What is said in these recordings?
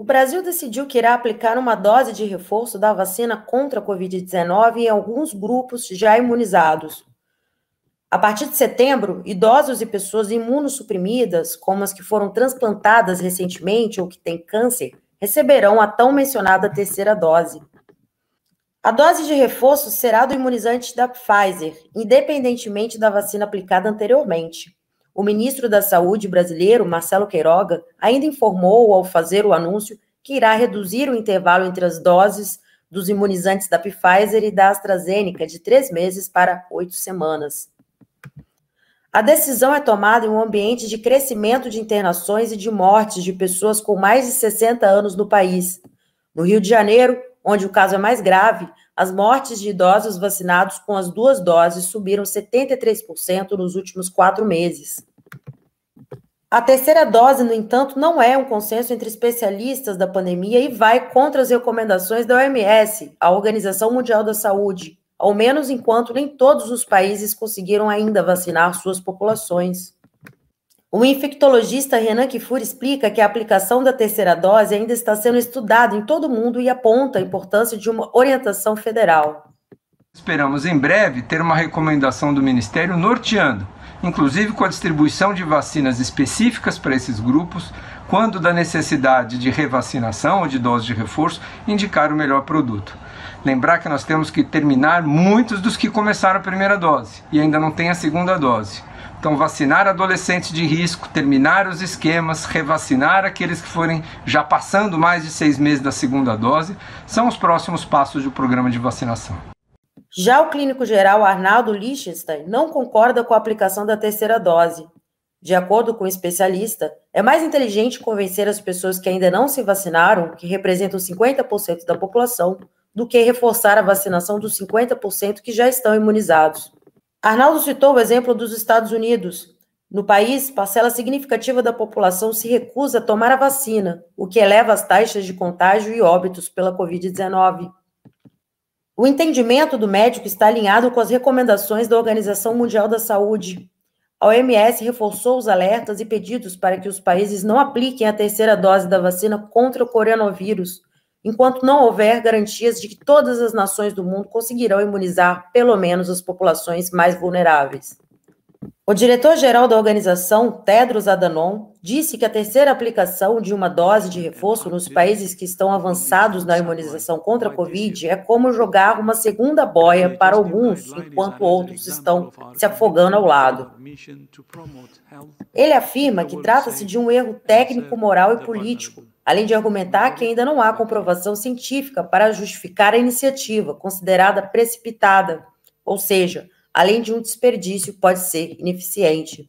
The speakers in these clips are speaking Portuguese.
O Brasil decidiu que irá aplicar uma dose de reforço da vacina contra a Covid-19 em alguns grupos já imunizados. A partir de setembro, idosos e pessoas imunossuprimidas, como as que foram transplantadas recentemente ou que têm câncer, receberão a tão mencionada terceira dose. A dose de reforço será do imunizante da Pfizer, independentemente da vacina aplicada anteriormente. O ministro da Saúde brasileiro, Marcelo Queiroga, ainda informou, ao fazer o anúncio, que irá reduzir o intervalo entre as doses dos imunizantes da Pfizer e da AstraZeneca de 3 meses para 8 semanas. A decisão é tomada em um ambiente de crescimento de internações e de mortes de pessoas com mais de 60 anos no país. No Rio de Janeiro, onde o caso é mais grave, as mortes de idosos vacinados com as 2 doses subiram 73% nos últimos 4 meses. A terceira dose, no entanto, não é um consenso entre especialistas da pandemia e vai contra as recomendações da OMS, a Organização Mundial da Saúde, ao menos enquanto nem todos os países conseguiram ainda vacinar suas populações. O infectologista Renan Kfouri explica que a aplicação da terceira dose ainda está sendo estudada em todo o mundo e aponta a importância de uma orientação federal. Esperamos em breve ter uma recomendação do Ministério norteando, inclusive com a distribuição de vacinas específicas para esses grupos, quando da necessidade de revacinação ou de dose de reforço, indicar o melhor produto. Lembrar que nós temos que terminar muitos dos que começaram a primeira dose e ainda não têm a segunda dose. Então, vacinar adolescentes de risco, terminar os esquemas, revacinar aqueles que forem já passando mais de 6 meses da segunda dose, são os próximos passos do programa de vacinação. Já o clínico geral Arnaldo Lichtenstein não concorda com a aplicação da terceira dose. De acordo com o especialista, é mais inteligente convencer as pessoas que ainda não se vacinaram, que representam 50% da população, do que reforçar a vacinação dos 50% que já estão imunizados. Arnaldo citou o exemplo dos Estados Unidos. No país, parcela significativa da população se recusa a tomar a vacina, o que eleva as taxas de contágio e óbitos pela Covid-19. O entendimento do médico está alinhado com as recomendações da Organização Mundial da Saúde. A OMS reforçou os alertas e pedidos para que os países não apliquem a terceira dose da vacina contra o coronavírus, enquanto não houver garantias de que todas as nações do mundo conseguirão imunizar pelo menos as populações mais vulneráveis. O diretor-geral da organização, Tedros Adhanom, disse que a terceira aplicação de uma dose de reforço nos países que estão avançados na imunização contra a Covid é como jogar uma segunda boia para alguns, enquanto outros estão se afogando ao lado. Ele afirma que trata-se de um erro técnico, moral e político, além de argumentar que ainda não há comprovação científica para justificar a iniciativa, considerada precipitada, ou seja, além de um desperdício, pode ser ineficiente.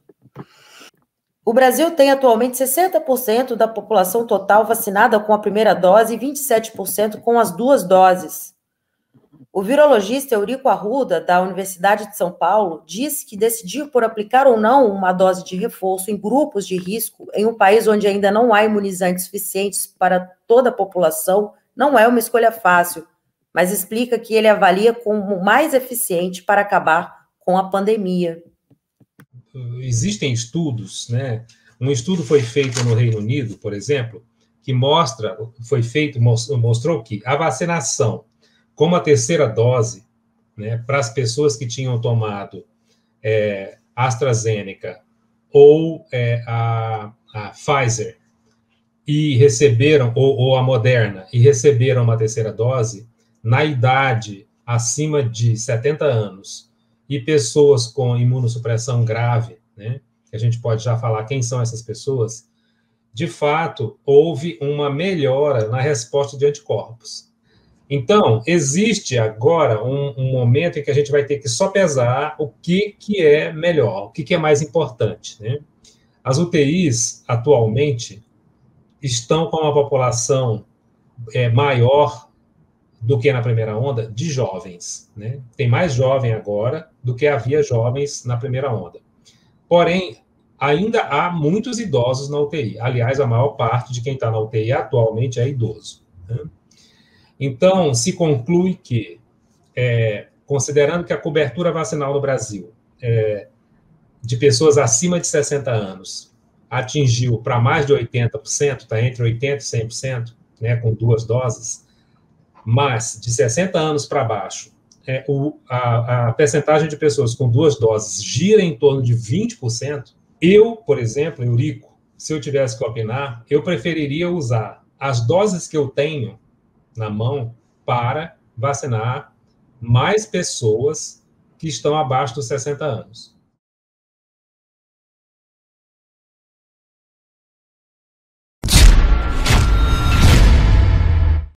O Brasil tem atualmente 60% da população total vacinada com a primeira dose e 27% com as 2 doses. O virologista Eurico Arruda, da Universidade de São Paulo, disse que decidir por aplicar ou não uma dose de reforço em grupos de risco em um país onde ainda não há imunizantes suficientes para toda a população não é uma escolha fácil, mas explica que ele avalia como mais eficiente para acabar com a pandemia. Existem estudos, né? Um estudo foi feito no Reino Unido, por exemplo, que mostrou que a vacinação como a terceira dose, né, para as pessoas que tinham tomado AstraZeneca ou a Pfizer e receberam, ou a Moderna, e receberam uma terceira dose, na idade acima de 70 anos e pessoas com imunossupressão grave, né, que a gente pode já falar quem são essas pessoas, de fato, houve uma melhora na resposta de anticorpos. Então, existe agora um momento em que a gente vai ter que só pesar o que é melhor, o que é mais importante, né? As UTIs, atualmente, estão com uma população maior do que na primeira onda de jovens, né? Tem mais jovem agora do que havia jovens na primeira onda. Porém, ainda há muitos idosos na UTI. Aliás, a maior parte de quem está na UTI atualmente é idoso, né? Então, se conclui que, considerando que a cobertura vacinal no Brasil de pessoas acima de 60 anos atingiu para mais de 80%, está entre 80% e 100%, né, com 2 doses, mas de 60 anos para baixo, a percentagem de pessoas com 2 doses gira em torno de 20%, eu, por exemplo, Eurico, se eu tivesse que opinar, eu preferiria usar as doses que eu tenho na mão para vacinar mais pessoas que estão abaixo dos 60 anos.